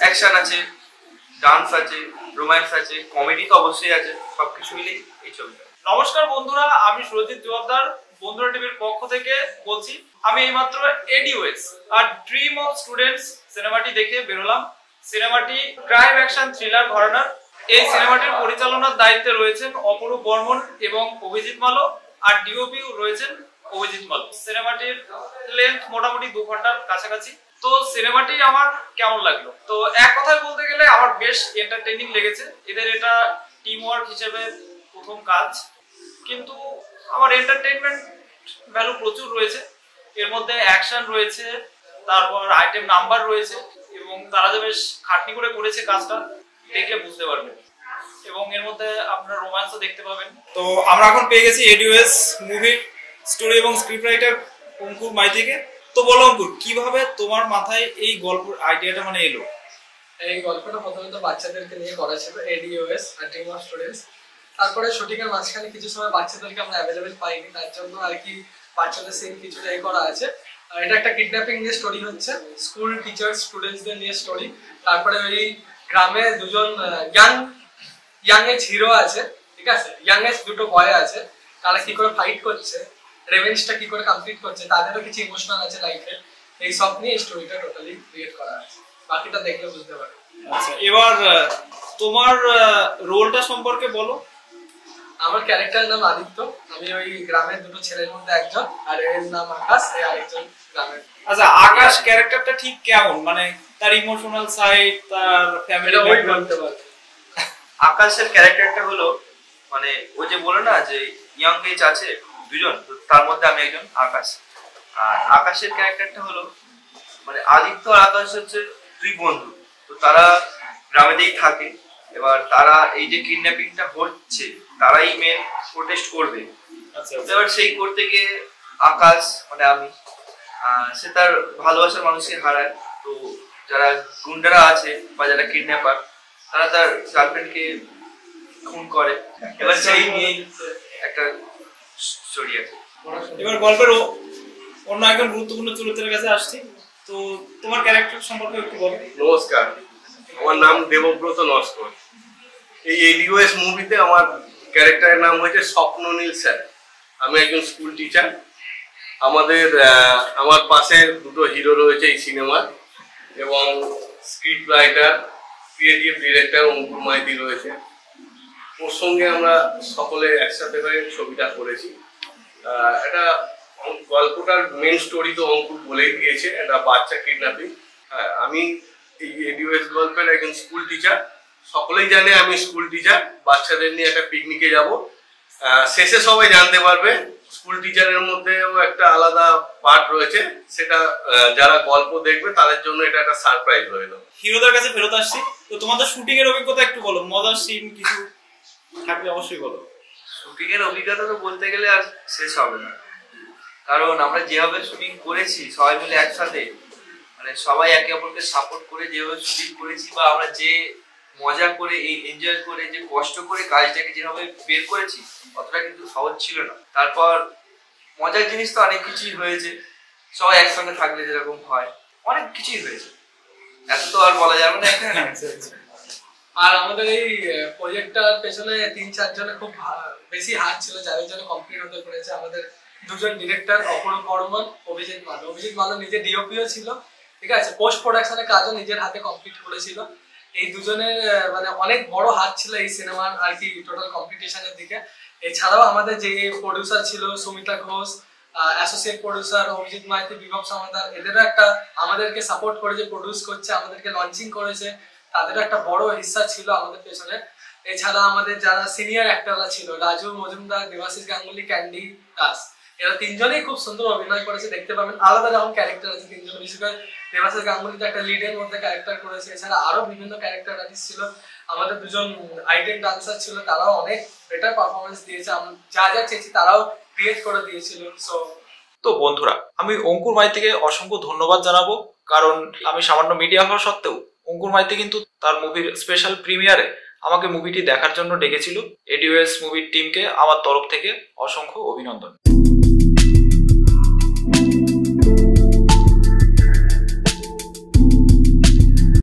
Action আছে, dance আছে, romance আছে, কমেডি তো অবশ্যই আছে, সবকিছু মিলেই এই ছবিটা। নমস্কার বন্ধুরা, আমি সুরজিৎ জোয়ারদার বন্ধুরা টিভির পক্ষ থেকে বলছি। আমি এইমাত্র এডিওএস আর ড্রিম অফ স্টুডেন্টস সিনেমাটি দেখে বেরোলাম। সিনেমাটি ক্রাইম অ্যাকশন থ্রিলার ঘরানার। এই সিনেমাটির পরিচালনার দায়িত্বে রয়েছেন অপরূপ বর্মন এবং অভিজিৎ মালো, আর ডিওপি রয়েছেন অভিজিৎ মালো। সিনেমাটির লেন্থ মোটামুটি 2 ঘন্টার কাছাকাছি। তো সিনেমাটি আমার কেমন লাগলো, তো এক কথায় বলতে গেলে আমার বেশ এন্টারটেইনিং লেগেছে। এদের এটা টিম ওয়ার্ক হিসেবে প্রথম কাজ, কিন্তু আমার এন্টারটেইনমেন্ট ভ্যালু প্রচুর রয়েছে। এর মধ্যে অ্যাকশন রয়েছে, তারপর আইটেম নাম্বার রয়েছে, এবং তারা যে বেশ খাটনি করে করেছে কাজটা দেখলে বুঝতে পারবেন। এবং এর মধ্যে আপনারা রোম্যান্সও দেখতে পাবেন। তো আমরা এখন পেয়ে গেছি এডিওএস মুভির স্টোরি এবং স্ক্রিপ্ট রাইটার অঙ্কুর মাইতিকে। তো বলো অঙ্কুর, কিভাবে তোমার মাথায় এই গল্পের আইডিয়াটা মানে এলো? এই গল্পটা প্রথমত বাচ্চাদেরকে নিয়ে করা ছিল, এডিওএস আর ড্রিম অফ স্টুডেন্টস। তারপরে শুটিং এর মাঝখানে কিছু সময় বাচ্চাদেরকে আমরা অ্যাভেলেবেল পাইনি, তার জন্য আর কি বাচ্চাদের সিন কিছুটা করা আছে। এটা একটা কিডন্যাপিং নিয়ে স্টোরি হচ্ছে, স্কুল টিচার স্টুডেন্টসদের নিয়ে স্টোরি। তারপরে ওই গ্রামে দুজন ইয়াং এজ হিরো আছে, ঠিক আছে, ইয়াং এজ দুটো বয় আছে, তারা কি করে ফাইট করছে, রেভেঞ্জটা কি করে কমপ্লিট করছে, তাদেরও কিছু ইমোশনাল আছে লাইফে। এই সব নিয়ে স্টোরিটা টোটালি ক্রিয়েট করা আছে, বাকিটা দেখলে বুঝতে পারবে। আচ্ছা, এবার তোমার রোলটা সম্পর্কে বলো। আমার ক্যারেক্টারের নাম আদিত্য, আমি ওই গ্রামের দুটো ছেলের মধ্যে একজন, আর এর নাম আকাশ, এই আরেকজন গ্রামের। আচ্ছা, আকাশ ক্যারেক্টারটা ঠিক কেমন, মানে তার ইমোশনাল সাইড, তার ফ্যামিলি ব্যাকগ্রাউন্ড? আকাশের ক্যারেক্টারটা হলো মানে ও যে বলে না যে ইয়াং এজ আছে দুজন, তার মধ্যে আমি একজন আকাশ। আর আকাশের ক্যারেক্টারটা হলো মানে আদিত্য আর আকাশ হচ্ছে 2 বন্ধু। তো তারা গ্রামেতেই থাকে। এবার তারা এই যে কিডন্যাপিংটা হচ্ছে তারাই মেন প্রোটেস্ট করবে। এবার সেই করতে গিয়ে আকাশ মানে আমি সে তার ভালোবাসার মানুষকে হারায়। তো যারা গুন্ডারা আছে বা যারা কিডন্যাপার তারা তার গার্লফ্রেন্ডকে খুন করে। এবার সেই নিয়ে একটা স্টোরি আছে। এবার গল্পের অন্য একজন গুরুত্বপূর্ণ চরিত্রের কাছে আসছি। তো তোমার ক্যারেক্টার সম্পর্কে একটু বলো। নমস্কার, আমার নাম দেবব্রত নস্কর। এই এডিওএস মুভিতে আমার ক্যারেক্টারের নাম হয়েছে স্বপ্ননীল স্যার। আমি একজন স্কুল টিচার। আমার পাশে দুটো হিরো রয়েছে এই সিনেমার, এবং স্ক্রিপ্ট রাইটার ক্রিয়েটিভ ডিরেক্টর অঙ্কুর মাইতি রয়েছে। ওর সঙ্গে আমরা সকলে একসাথে হয়ে ছবিটা করেছি। এটা গল্পটার মেন স্টোরি তো অঙ্কুর বলেই দিয়েছে, একটা বাচ্চা কিডন্যাপিং। হ্যাঁ, আমি এই এডিওএস গল্পের একজন স্কুল টিচার। সকলেই জানে আমি স্কুল টিচার। বাচ্চাদের নিয়ে একটা পিকনিকে যাব, শেষে সবাই জানতে পারবে। স্কুল টিচারের মধ্যেও একটা আলাদা পার্ট রয়েছে, সেটা যারা গল্প দেখবে তাদের জন্য এটা একটা সারপ্রাইজ রইল। হিরোদের কাছে ফেরত আসছি। তো তোমাদের শুটিং এর অভিজ্ঞতা একটু বলো, মজার সিন কিছু থাকলে অবশ্যই বলো। শুটিং এর অভিজ্ঞতা তো বলতে গেলে আর শেষ হবে না, কারণ আমরা যেভাবে শুটিং করেছি সবাই মিলে একসাথে, মানে সবাই একে অপরকে সাপোর্ট করে যেভাবে শুটিং করেছি, বা আমরা যে মজা করে এনজয় করে যে কষ্ট করে কাজটাকে যেভাবে বের করেছি, অতটা কিন্তু সহজ ছিল না। তারপর মজার জিনিস তো অনেক কিছুই হয়েছে, সবাই একসঙ্গে থাকলে যেরকম হয় অনেক কিছুই হয়েছে, এত তো আর বলা যাবে না। আর আমাদের এই প্রজেক্টটার পেছনে 3-4 জনের খুব বেশি হাত ছিল, যাদের জন্য কমপ্লিট হতে পেরেছে। আমাদের দুজন ডিরেক্টর অপরূপ বর্মন, অভিজিৎ মালো। অভিজিৎ মালো নিজে ডিওপিও ছিল, ঠিক আছে, পোস্ট প্রোডাকশনের কাজও নিজের হাতে কমপ্লিট করেছিল। এই দুজনের মানে অনেক বড় হাত ছিল এই সিনেমার আর কি টোটাল কম্পিটিশনের দিকে। এছাড়াও আমাদের যে প্রডিউসার ছিল সুমিতা ঘোষ, অ্যাসোসিয়েট প্রডিউসার অভিজিৎ মাইতি, বিভব সমাদার, এদেরও একটা আমাদেরকে সাপোর্ট করে যে প্রডিউস করছে, আমাদেরকে লঞ্চিং করেছে, তাদেরও একটা বড় হিস্সা ছিল আমাদের পেছনে। এছাড়া আমাদের যারা সিনিয়র অ্যাক্টররা ছিল, রাজু মজুমদার, দেবাশিস গাঙ্গুলি, ক্যান্ডি দাস, এরা 3 জনেই খুব সুন্দর অভিনয় করেছে। দেখতে পাবেন আলাদা রকম ক্যারেক্টার আছে 3 জন। বিশেষ করে দেবাশিস গাঙ্গুলি তো একটা লিডের মধ্যে ক্যারেক্টার করেছে। এছাড়া আরো বিভিন্ন ক্যারেক্টার আর্টিস্ট ছিল। আমাদের দুজন আইটেম ডান্সার ছিল, তারাও অনেক বেটার পারফরমেন্স দিয়েছে। যা যা চেয়েছি তারাও ক্রিয়েট করে দিয়েছিল। তো বন্ধুরা, আমি অঙ্কুর মাইতিকে অসংখ্য ধন্যবাদ জানাবো, কারণ আমি সামান্য মিডিয়া হওয়া সত্ত্বেও অঙ্কুর মাইতি কিন্তু তার মুভির স্পেশাল প্রিমিয়ারে আমাকে মুভিটি দেখার জন্য ডেকেছিল। এডিওএস মুভির টিমকে আমার তরফ থেকে অসংখ্য অভিনন্দন।